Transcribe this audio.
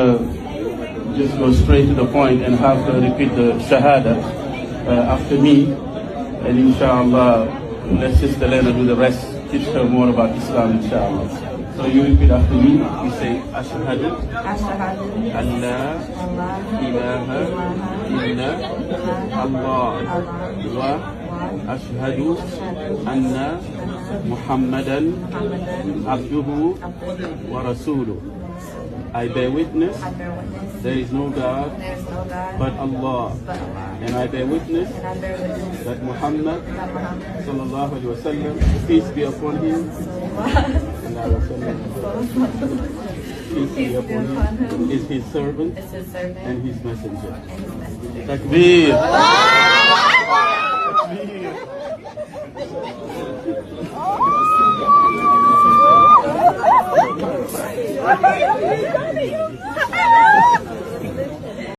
to just go straight to the point and have her repeat the Shahada after me. And inshallah, let Sister Lena do the rest, teach her more about Islam, inshallah. So you repeat after me. You say, Ashhadu an la ilaha illa Allah wa ashhadu anna Muhammadan abduhu wa rasuluh. I bear witness there is no God but Allah, and I bear witness that Muhammad sallallahu alaihi wasallam, peace be upon him, peace be upon him, is his servant and his messenger. Takbir! Takbir!